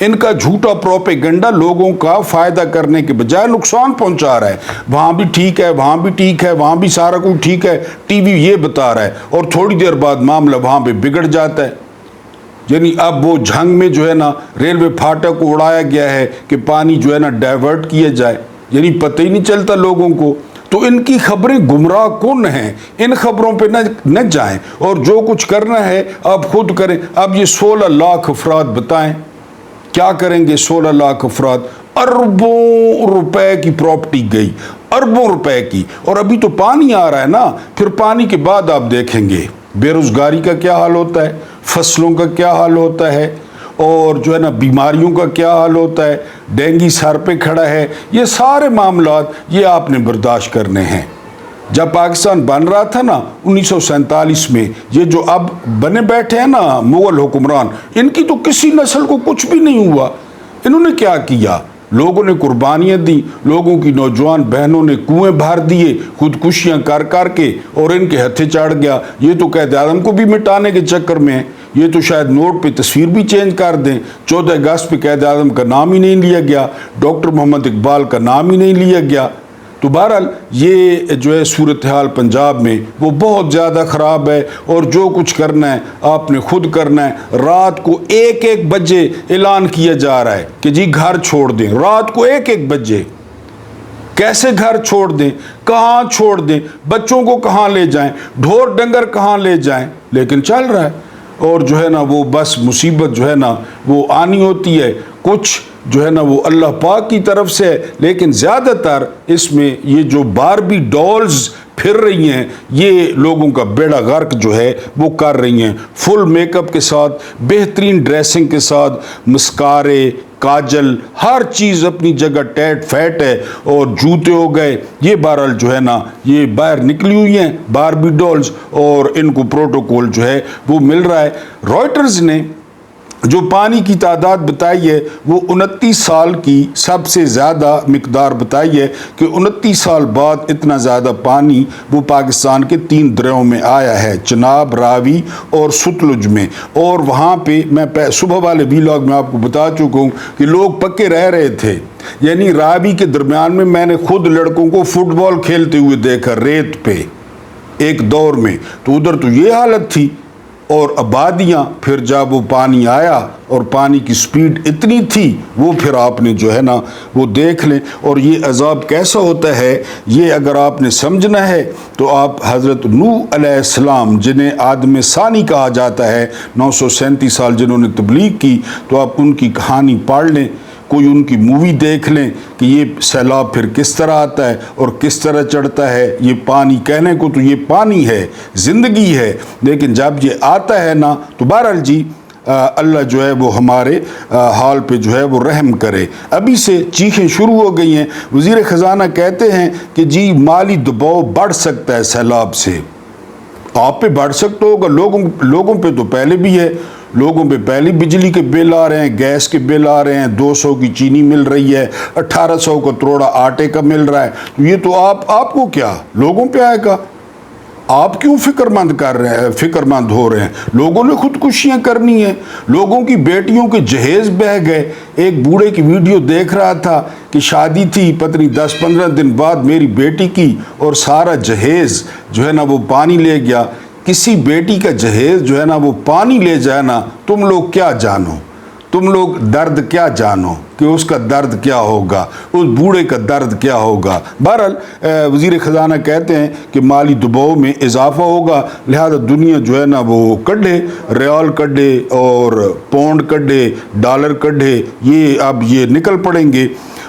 ان کا جھوٹا پروپیگنڈا لوگوں کا فائدہ کرنے کے بجائے نقصان پہنچا رہا ہے. وہاں بھی ٹھیک ہے, وہاں بھی ٹھیک ہے, وہاں بھی سارا کچھ ٹھیک ہے, ٹی وی یہ بتا رہا ہے, اور تھوڑی دیر بعد معاملہ وہاں پہ بگڑ جاتا ہے. یعنی اب وہ جھنگ میں جو ہے نا ریلوے پھاٹک کو اڑایا گیا ہے کہ پانی جو ہے نا ڈائیورٹ کیا جائے, یعنی پتہ ہی نہیں چلتا لوگوں کو. تو ان کی خبریں گمراہ کن ہیں, ان خبروں پہ نہ جائیں, اور جو کچھ کرنا ہے آپ خود کریں. اب یہ 16 لاکھ افراد بتائیں کیا کریں گے. 16 لاکھ افراد, اربوں روپے کی پراپرٹی گئی, اربوں روپے کی, اور ابھی تو پانی آ رہا ہے نا. پھر پانی کے بعد آپ دیکھیں گے بے روزگاری کا کیا حال ہوتا ہے, فصلوں کا کیا حال ہوتا ہے, اور جو ہے نا بیماریوں کا کیا حال ہوتا ہے, ڈینگی سر پہ کھڑا ہے. یہ سارے معاملات یہ آپ نے برداشت کرنے ہیں. جب پاکستان بن رہا تھا نا 1947 میں, یہ جو اب بنے بیٹھے ہیں نا مغل حکمران, ان کی تو کسی نسل کو کچھ بھی نہیں ہوا. انہوں نے کیا کیا؟ لوگوں نے قربانیاں دی, لوگوں کی نوجوان بہنوں نے کنویں بھر دیے خودکشیاں کر کر کے, اور ان کے ہتھے چڑھ گیا. یہ تو قائد اعظم کو بھی مٹانے کے چکر میں ہے. یہ تو شاید نوٹ پہ تصویر بھی چینج کر دیں. 14 اگست پہ قائد اعظم کا نام ہی نہیں لیا گیا, ڈاکٹر محمد اقبال کا نام ہی نہیں لیا گیا. تو بہرحال یہ جو ہے صورتحال پنجاب میں وہ بہت زیادہ خراب ہے, اور جو کچھ کرنا ہے آپ نے خود کرنا ہے. رات کو 1 بجے اعلان کیا جا رہا ہے کہ جی گھر چھوڑ دیں. رات کو 1 بجے کیسے گھر چھوڑ دیں, کہاں چھوڑ دیں, بچوں کو کہاں لے جائیں, ڈھور ڈنگر کہاں لے جائیں, لیکن چل رہا ہے. اور جو ہے نا وہ بس مصیبت جو ہے نا وہ آنی ہوتی ہے. کچھ جو ہے نا وہ اللہ پاک کی طرف سے ہے, لیکن زیادہ تر اس میں یہ جو باربی ڈالز پھر رہی ہیں یہ لوگوں کا بیڑا غرق جو ہے وہ کر رہی ہیں. فل میک اپ کے ساتھ, بہترین ڈریسنگ کے ساتھ, مسکارے, کاجل, ہر چیز اپنی جگہ ٹیٹ فیٹ ہے, اور جوتے ہو گئے. یہ بہرحال جو ہے نا یہ باہر نکلی ہوئی ہیں باربی ڈالز, اور ان کو پروٹوکول جو ہے وہ مل رہا ہے. رائٹرز نے جو پانی کی تعداد بتائی ہے وہ 29 سال کی سب سے زیادہ مقدار بتائی ہے, کہ 29 سال بعد اتنا زیادہ پانی وہ پاکستان کے 3 دریاؤں میں آیا ہے, چناب, راوی اور ستلج میں. اور وہاں پہ میں صبح والے ویلاگ میں آپ کو بتا چکا ہوں کہ لوگ پکے رہ رہے تھے. یعنی راوی کے درمیان میں نے خود لڑکوں کو فٹ بال کھیلتے ہوئے دیکھا ریت پہ ایک دور میں. تو ادھر تو یہ حالت تھی, اور آبادیاں. پھر جب وہ پانی آیا اور پانی کی سپیڈ اتنی تھی, وہ پھر آپ نے جو ہے نا وہ دیکھ لیں. اور یہ عذاب کیسا ہوتا ہے یہ اگر آپ نے سمجھنا ہے تو آپ حضرت نوح علیہ السلام, جنہیں آدم ثانی کہا جاتا ہے, 937 سال جنہوں نے تبلیغ کی, تو آپ ان کی کہانی پڑھ لیں, کوئی ان کی مووی دیکھ لیں کہ یہ سیلاب پھر کس طرح آتا ہے اور کس طرح چڑھتا ہے. یہ پانی کہنے کو تو یہ پانی ہے, زندگی ہے, لیکن جب یہ آتا ہے نا تو بہرحال جی اللہ جو ہے وہ ہمارے حال پہ جو ہے وہ رحم کرے. ابھی سے چیخیں شروع ہو گئی ہیں. وزیر خزانہ کہتے ہیں کہ جی مالی دباؤ بڑھ سکتا ہے سیلاب سے. آپ پہ بڑھ سکتا ہوگا, لوگوں پہ تو پہلے بھی ہے. لوگوں پہ پہلی بجلی کے بل آ رہے ہیں, گیس کے بل آ رہے ہیں, 200 کی چینی مل رہی ہے, 1800 کا توڑا آٹے کا مل رہا ہے. یہ تو آپ کو کیا لوگوں پہ آئے گا. آپ کیوں فکر مند ہو رہے ہیں؟ لوگوں نے خودکشیاں کرنی ہیں. لوگوں کی بیٹیوں کے جہیز بہہ گئے. ایک بوڑھے کی ویڈیو دیکھ رہا تھا کہ شادی تھی, پتنی 10-15 دن بعد میری بیٹی کی, اور سارا جہیز جو ہے نا وہ پانی لے گیا. کسی بیٹی کا جہیز جو ہے نا وہ پانی لے جائے نا, تم لوگ کیا جانو, تم لوگ درد کیا جانو کہ اس کا درد کیا ہوگا, اس بوڑھے کا درد کیا ہوگا. بہرحال وزیر خزانہ کہتے ہیں کہ مالی دباؤ میں اضافہ ہوگا, لہذا دنیا جو ہے نا وہ کڈھے, ریال کڈھے اور پاؤنڈ کڈھے, ڈالر کڈھے, یہ اب یہ نکل پڑیں گے.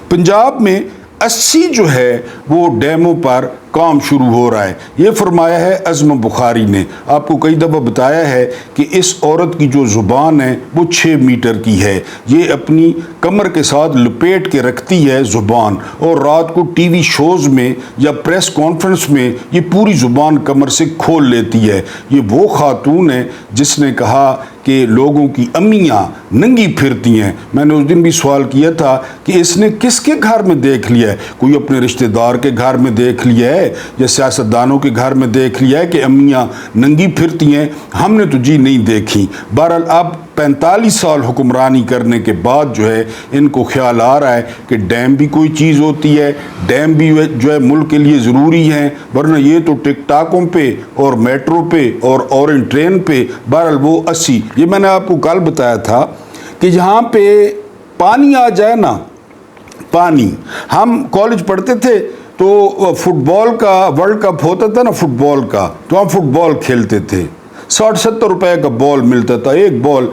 پنجاب میں 80 جو ہے وہ ڈیموں پر کام شروع ہو رہا ہے. یہ فرمایا ہے عزم بخاری نے. آپ کو کئی دفعہ بتایا ہے کہ اس عورت کی جو زبان ہے وہ 6 میٹر کی ہے. یہ اپنی کمر کے ساتھ لپیٹ کے رکھتی ہے زبان, اور رات کو ٹی وی شوز میں یا پریس کانفرنس میں یہ پوری زبان کمر سے کھول لیتی ہے. یہ وہ خاتون ہے جس نے کہا کہ لوگوں کی امیاں ننگی پھرتی ہیں. میں نے اس دن بھی سوال کیا تھا کہ اس نے کس کے گھر میں دیکھ لیا ہے؟ کوئی اپنے رشتہ دار کے گھر میں دیکھ لیا ہے یا سیاستدانوں کے گھر میں دیکھ لیا ہے کہ امیاں ننگی پھرتی ہیں؟ ہم نے تو جی نہیں دیکھی. بہرحال اب 45 سال حکمرانی کرنے کے بعد جو ہے ان کو خیال آ رہا ہے کہ ڈیم بھی کوئی چیز ہوتی ہے، ڈیم بھی جو ہے ملک کے لیے ضروری ہیں، ورنہ یہ تو ٹک ٹاکوں پہ اور میٹرو پہ اور اورنج ٹرین پہ بہرحال وہ 80، یہ میں نے آپ کو کل بتایا تھا کہ جہاں پہ پانی آ جائے نا، پانی، ہم کالج پڑھتے تھے تو فٹ بال کا ورلڈ کپ ہوتا تھا نا، فٹ بال کا، تو ہم فٹ بال کھیلتے تھے، 60-70 روپے کا بال ملتا تھا، ایک بال۔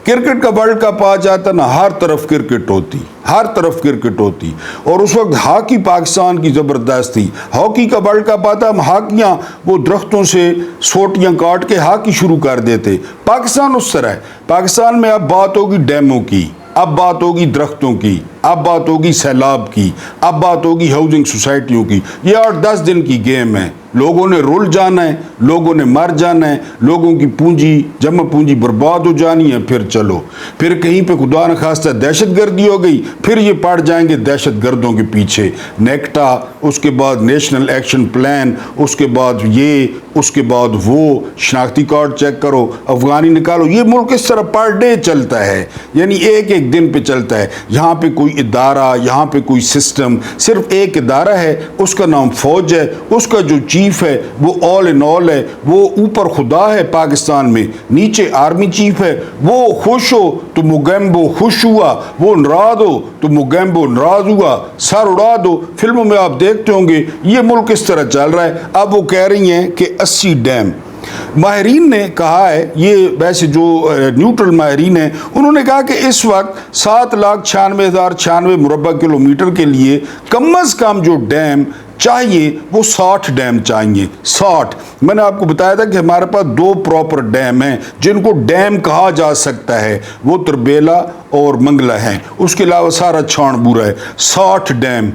کرکٹ کا ورلڈ کپ آ جاتا نا، ہر طرف کرکٹ ہوتی، ہر طرف کرکٹ ہوتی، اور اس وقت ہاکی پاکستان کی زبردست تھی۔ ہاکی کا ورلڈ کپ آتا، ہم ہاکیاں وہ درختوں سے سوٹیاں کاٹ کے ہاکی شروع کر دیتے۔ پاکستان اس طرح ہے، پاکستان میں اب بات ہوگی ڈیموں کی، اب بات ہوگی درختوں کی، اب بات ہوگی سیلاب کی، اب بات ہوگی ہاؤسنگ سوسائٹیوں کی۔ یہ 8-10 دن کی گیم ہے، لوگوں نے رول جانا ہے، لوگوں نے مر جانا ہے، لوگوں کی پونجی، جمع پونجی برباد ہو جانی ہے، پھر چلو، پھر کہیں پہ خدا نخواستہ دہشت گردی ہو گئی، پھر یہ پڑ جائیں گے دہشت گردوں کے پیچھے، نیکٹا، اس کے بعد نیشنل ایکشن پلان، اس کے بعد یہ، اس کے بعد وہ، شناختی کارڈ چیک کرو، افغانی نکالو۔ یہ ملک اس طرح پر ڈے چلتا ہے، یعنی ایک ایک دن پہ چلتا ہے۔ یہاں پہ کوئی ادارہ، یہاں پہ کوئی سسٹم، صرف ایک ادارہ ہے، اس کا نام فوج ہے، اس کا جو چیف ہے وہ آل ان آل ہے، وہ اوپر خدا ہے پاکستان میں، نیچے آرمی چیف ہے۔ وہ خوش ہو تو موگیمبو خوش ہوا، وہ ناراض ہو تو موگیمبو ناراض ہوا، سر اڑا دو۔ فلموں میں آپ دیکھتے ہوں گے یہ ملک اس طرح چل رہا ہے۔ اب وہ کہہ رہی ہیں کہ 80 ڈیم، ماہرین نے کہا ہے، یہ ویسے جو نیوٹرل ماہرین ہیں انہوں نے کہا کہ اس وقت 7,96,096 مربع کلومیٹر کے لیے کم از کم جو ڈیم چاہیے وہ 60 ڈیم چاہیے، 60۔ میں نے آپ کو بتایا تھا کہ ہمارے پاس 2 پراپر ڈیم ہیں جن کو ڈیم کہا جا سکتا ہے، وہ تربیلا اور منگلہ ہیں، اس کے علاوہ سارا چھان بورا ہے۔ 60 ڈیم،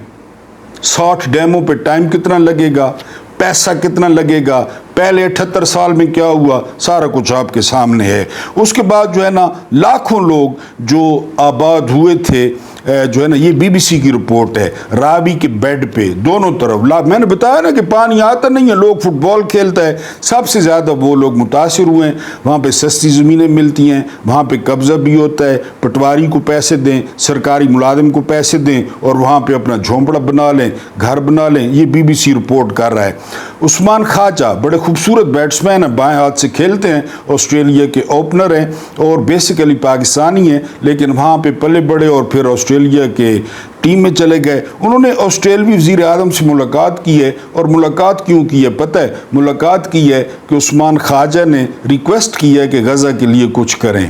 60 ڈیموں پہ ٹائم کتنا لگے گا، پیسہ کتنا لگے گا، پہلے 78 سال میں کیا ہوا، سارا کچھ آپ کے سامنے ہے۔ اس کے بعد جو ہے نا لاکھوں لوگ جو آباد ہوئے تھے، جو ہے نا یہ بی بی سی کی رپورٹ ہے، راوی کے بیڈ پہ دونوں طرف، میں نے بتایا نا کہ پانی آتا نہیں ہے، لوگ فٹ بال کھیلتا ہے، سب سے زیادہ وہ لوگ متاثر ہوئے ہیں۔ وہاں پہ سستی زمینیں ملتی ہیں، وہاں پہ قبضہ بھی ہوتا ہے، پٹواری کو پیسے دیں، سرکاری ملازم کو پیسے دیں اور وہاں پہ اپنا جھونپڑا بنا لیں، گھر بنا لیں۔ یہ بی بی سی رپورٹ کر رہا ہے۔ عثمان خواجہ بڑے خوبصورت بیٹسمین ہیں، بائیں ہاتھ سے کھیلتے ہیں، آسٹریلیا کے اوپنر ہیں اور بیسیکلی پاکستانی ہیں، لیکن وہاں پہ پلے بڑے اور پھر آسٹریلیا کے ٹیم میں چلے گئے۔ انہوں نے آسٹریلوی وزیر اعظم سے ملاقات کی ہے، اور ملاقات کیوں کی ہے پتہ ہے؟ ملاقات کی ہے کہ عثمان خواجہ نے ریکویسٹ کی ہے کہ غزہ کے لیے کچھ کریں۔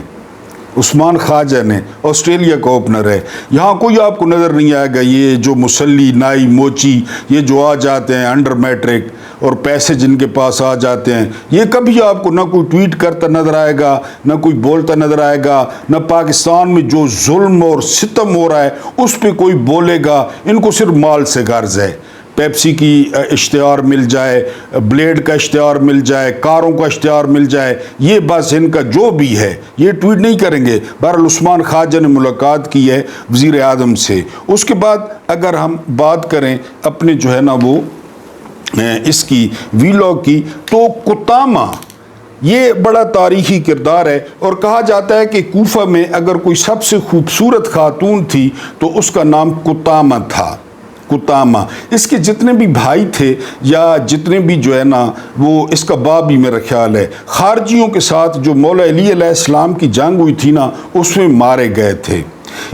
عثمان خواجہ نے، آسٹریلیا کا اوپنر ہے، یہاں کوئی آپ کو نظر نہیں آئے گا یہ جو مسلی، نائی، موچی، یہ جو آ جاتے ہیں انڈر میٹرک اور پیسے جن کے پاس آ جاتے ہیں، یہ کبھی آپ کو نہ کوئی ٹویٹ کرتا نظر آئے گا، نہ کوئی بولتا نظر آئے گا، نہ پاکستان میں جو ظلم اور ستم ہو رہا ہے اس پہ کوئی بولے گا۔ ان کو صرف مال سے غرض ہے، پیپسی کی اشتہار مل جائے، بلیڈ کا اشتہار مل جائے، کاروں کا اشتہار مل جائے، یہ بس ان کا جو بھی ہے، یہ ٹویٹ نہیں کریں گے۔ بہرحال عثمان خواجہ نے ملاقات کی ہے وزیر اعظم سے۔ اس کے بعد اگر ہم بات کریں اپنے جو ہے نا وہ اس کی ویلاگ کی، تو کتامہ یہ بڑا تاریخی کردار ہے، اور کہا جاتا ہے کہ کوفہ میں اگر کوئی سب سے خوبصورت خاتون تھی تو اس کا نام کتامہ تھا، کتامہ۔ اس کے جتنے بھی بھائی تھے یا جتنے بھی جو ہے نا وہ، اس کا باپ بھی میرا خیال ہے، خارجیوں کے ساتھ جو مولا علی علیہ السلام کی جنگ ہوئی تھی نا اس میں مارے گئے تھے۔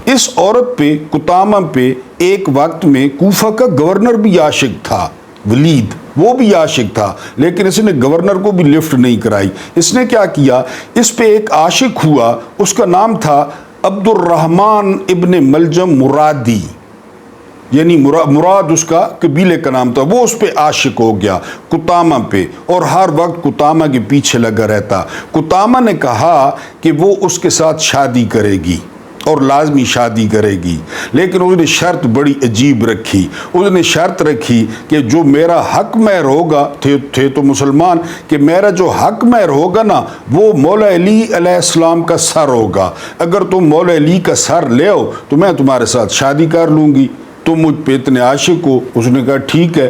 اس عورت پہ، کتامہ پہ، ایک وقت میں کوفہ کا گورنر بھی عاشق تھا، ولید، وہ بھی عاشق تھا، لیکن اس نے گورنر کو بھی لفٹ نہیں کرائی۔ اس نے کیا کیا، اس پہ ایک عاشق ہوا، اس کا نام تھا عبد الرحمن ابن ملجم مرادی، یعنی مراد اس کا قبیلے کا نام تھا، وہ اس پہ عاشق ہو گیا کتامہ پہ، اور ہر وقت کتامہ کے پیچھے لگا رہتا۔ کتامہ نے کہا کہ وہ اس کے ساتھ شادی کرے گی اور لازمی شادی کرے گی، لیکن اس نے شرط بڑی عجیب رکھی۔ اس نے شرط رکھی کہ جو میرا حق مہر ہوگا، تھے تو مسلمان، کہ میرا جو حق مہر ہوگا نا وہ مولا علی علیہ السلام کا سر ہوگا، اگر تم مولا علی کا سر لے آؤ تو میں تمہارے ساتھ شادی کر لوں گی، تم مجھ پہ اتنے عاشق ہو۔ اس نے کہا ٹھیک ہے۔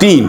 3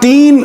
3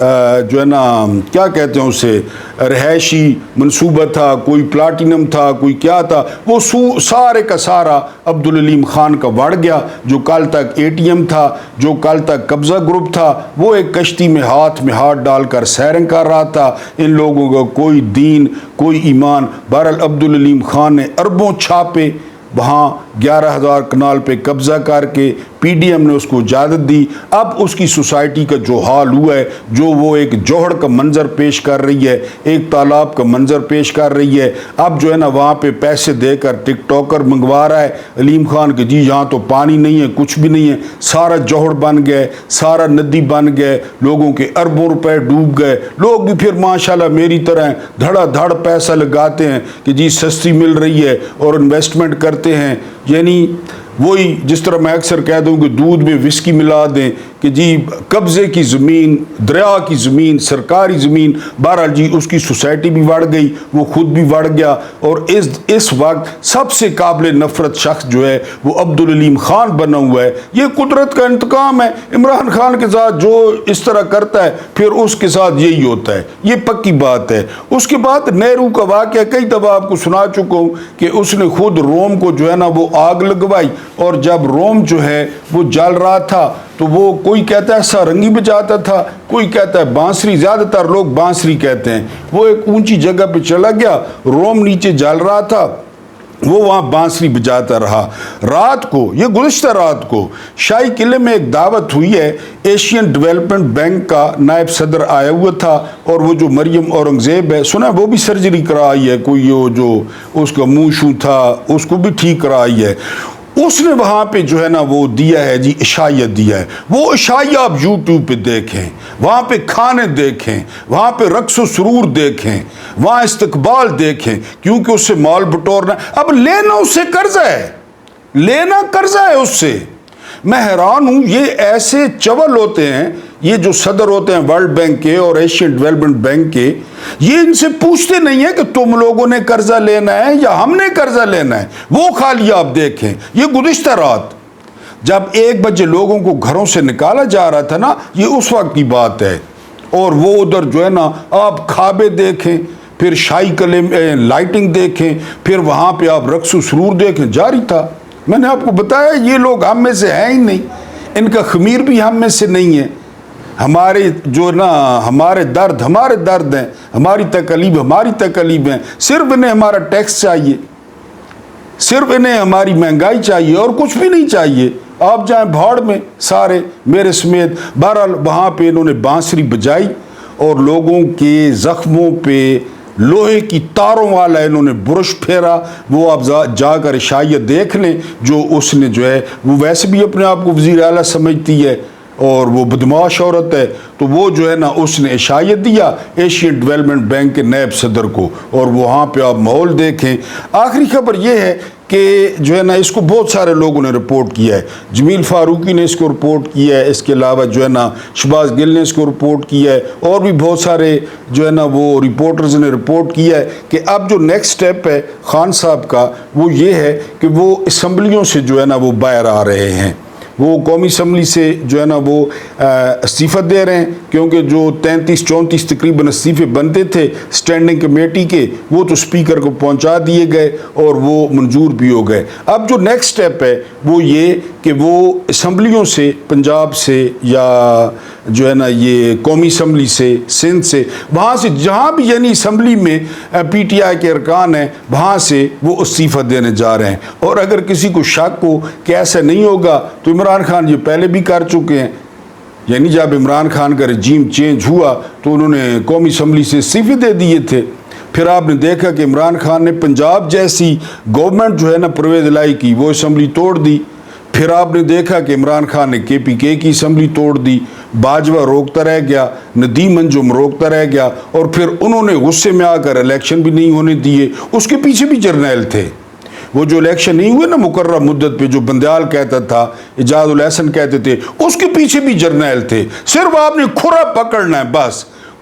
جو ہے نا کیا کہتے ہیں اسے رہائشی منصوبہ تھا، کوئی پلاٹینم تھا، کوئی کیا تھا، وہ سارے کا سارا عبدالعلیم خان کا وڑ گیا۔ جو کل تک اے ٹی ایم تھا، جو کل تک قبضہ گروپ تھا، وہ ایک کشتی میں ہاتھ ڈال کر سیرنگ کر رہا تھا۔ ان لوگوں کا کوئی دین، کوئی ایمان۔ بہرحال عبدالعلیم خان نے اربوں چھاپے وہاں 11,000 کنال پہ قبضہ کر کے پی ڈی ایم نے اس کو اجازت دی۔ اب اس کی سوسائٹی کا جو حال ہوا ہے، جو وہ ایک جوہڑ کا منظر پیش کر رہی ہے، ایک تالاب کا منظر پیش کر رہی ہے، اب جو ہے نا وہاں پہ پیسے دے کر ٹک ٹاکر منگوا رہا ہے علیم خان کہ جی یہاں تو پانی نہیں ہے، کچھ بھی نہیں ہے، سارا جوہڑ بن گئے، سارا ندی بن گئے، لوگوں کے اربوں روپے ڈوب گئے۔ لوگ بھی پھر ماشاءاللہ میری طرح دھڑا دھڑ پیسہ لگاتے ہیں کہ جی سستی مل رہی ہے اور انویسٹمنٹ کرتے ہیں۔ یعنی وہی جس طرح میں اکثر کہہ دوں کہ دودھ میں وسکی ملا دیں کہ جی قبضے کی زمین، دریا کی زمین، سرکاری زمین۔ بہرحال جی اس کی سوسائٹی بھی بڑھ گئی، وہ خود بھی بڑھ گیا، اور اس وقت سب سے قابل نفرت شخص جو ہے وہ عبدالعلیم خان بنا ہوا ہے۔ یہ قدرت کا انتقام ہے۔ عمران خان کے ساتھ جو اس طرح کرتا ہے پھر اس کے ساتھ یہی ہوتا ہے، یہ پکی بات ہے۔ اس کے بعد نہرو کا واقعہ کئی دفعہ آپ کو سنا چکا ہوں کہ اس نے خود روم کو جو ہے نا وہ آگ لگوائی، اور جب روم جو ہے وہ جل رہا تھا تو وہ کوئی کہتا ہے سارنگی بجاتا تھا، کوئی کہتا ہے بانسری، زیادہ تر لوگ بانسری کہتے ہیں۔ وہ ایک اونچی جگہ پہ چلا گیا، روم نیچے جل رہا تھا، وہ وہاں بانسری بجاتا رہا۔ رات کو، یہ گزشتہ رات کو شاہی قلعے میں ایک دعوت ہوئی ہے، ایشین ڈیولپمنٹ بینک کا نائب صدر آیا ہوا تھا، اور وہ جو مریم اورنگزیب ہے سنا وہ بھی سرجری کرائی ہے، کوئی وہ جو اس کا منہ شو تھا اس کو بھی ٹھیک کرائی ہے۔ اس نے وہاں پہ جو ہے نا وہ دیا ہے جی عشائیت دیا ہے۔ وہ عشائیہ آپ یوٹیوب پہ دیکھیں، وہاں پہ کھانے دیکھیں، وہاں پہ رقص و سرور دیکھیں، وہاں استقبال دیکھیں، کیونکہ اس سے مال بٹورنا۔ اب لینا اس سے قرضہ ہے، لینا قرضہ ہے اس سے۔ میں حیران ہوں، یہ ایسے چول ہوتے ہیں، یہ جو صدر ہوتے ہیں ورلڈ بینک کے اور ایشین ڈیولپمنٹ بینک کے، یہ ان سے پوچھتے نہیں ہیں کہ تم لوگوں نے قرضہ لینا ہے یا ہم نے قرضہ لینا ہے۔ وہ خالی آپ دیکھیں، یہ گزشتہ رات جب 1 بجے لوگوں کو گھروں سے نکالا جا رہا تھا نا، یہ اس وقت کی بات ہے، اور وہ ادھر جو ہے نا آپ کھابے دیکھیں، پھر شاہی قلعے میں لائٹنگ دیکھیں، پھر وہاں پہ آپ رقص و سرور دیکھیں، جاری تھا۔ میں نے آپ کو بتایا یہ لوگ ہم میں سے ہیں ہی نہیں، ان کا خمیر بھی ہم میں سے نہیں ہے۔ ہمارے جو نا ہمارے درد ہیں، ہماری تکلیف ہماری تکلیف ہیں، صرف انہیں ہمارا ٹیکس چاہیے، صرف انہیں ہماری مہنگائی چاہیے، اور کچھ بھی نہیں چاہیے۔ آپ جائیں بھاڑ میں سارے، میرے سمیت۔ بہرحال وہاں پہ انہوں نے بانسری بجائی اور لوگوں کے زخموں پہ لوہے کی تاروں والا انہوں نے برش پھیرا۔ وہ آپ جا کر عشائیت دیکھ لیں، جو اس نے جو ہے وہ ویسے بھی اپنے آپ کو وزیر اعلیٰ سمجھتی ہے اور وہ بدماش عورت ہے، تو وہ جو ہے نا اس نے عشائیت دیا ایشین ڈیولپمنٹ بینک کے نائب صدر کو، اور وہاں پہ آپ ماحول دیکھیں۔ آخری خبر یہ ہے کہ جو ہے نا اس کو بہت سارے لوگوں نے رپورٹ کیا ہے۔ جمیل فاروقی نے اس کو رپورٹ کیا ہے، اس کے علاوہ جو ہے نا شہباز گل نے اس کو رپورٹ کیا ہے، اور بھی بہت سارے جو ہے نا وہ رپورٹرز نے رپورٹ کیا ہے کہ اب جو نیکسٹ سٹیپ ہے خان صاحب کا وہ یہ ہے کہ وہ اسمبلیوں سے جو ہے نا وہ باہر آ رہے ہیں۔ وہ قومی اسمبلی سے جو ہے نا وہ استعفیٰ دے رہے ہیں، کیونکہ جو 33-34 تقریباً استعفے بنتے تھے اسٹینڈنگ کمیٹی کے، وہ تو اسپیکر کو پہنچا دیے گئے اور وہ منظور بھی ہو گئے۔ اب جو نیکسٹ سٹیپ ہے وہ یہ کہ وہ اسمبلیوں سے، پنجاب سے یا جو ہے نا یہ قومی اسمبلی سے، سندھ سے، وہاں سے جہاں بھی یعنی اسمبلی میں پی ٹی آئی کے ارکان ہیں وہاں سے وہ استعفیٰ دینے جا رہے ہیں۔ اور اگر کسی کو شک ہو کہ ایسا نہیں ہوگا تو عمران خان یہ پہلے بھی کر چکے ہیں، یعنی جب عمران خان کا رجیم چینج ہوا تو انہوں نے قومی اسمبلی سے استعفے دے دیے تھے۔ پھر آپ نے دیکھا کہ عمران خان نے پنجاب جیسی گورنمنٹ جو ہے نا پرویز الہی کی، وہ اسمبلی توڑ دی۔ پھر آپ نے دیکھا کہ عمران خان نے کے پی کے کی اسمبلی توڑ دی، باجوہ روکتا رہ گیا، ندیم انجم روکتا رہ گیا، اور پھر انہوں نے غصے میں آ کر الیکشن بھی نہیں ہونے دیے۔ اس کے پیچھے بھی جرنیل تھے، وہ جو الیکشن نہیں ہوئے نا مقررہ مدت پہ، جو بندیال کہتا تھا، اجاز الحسن کہتے تھے، اس کے پیچھے بھی جرنیل تھے۔ صرف آپ نے کھرا پکڑنا ہے، بس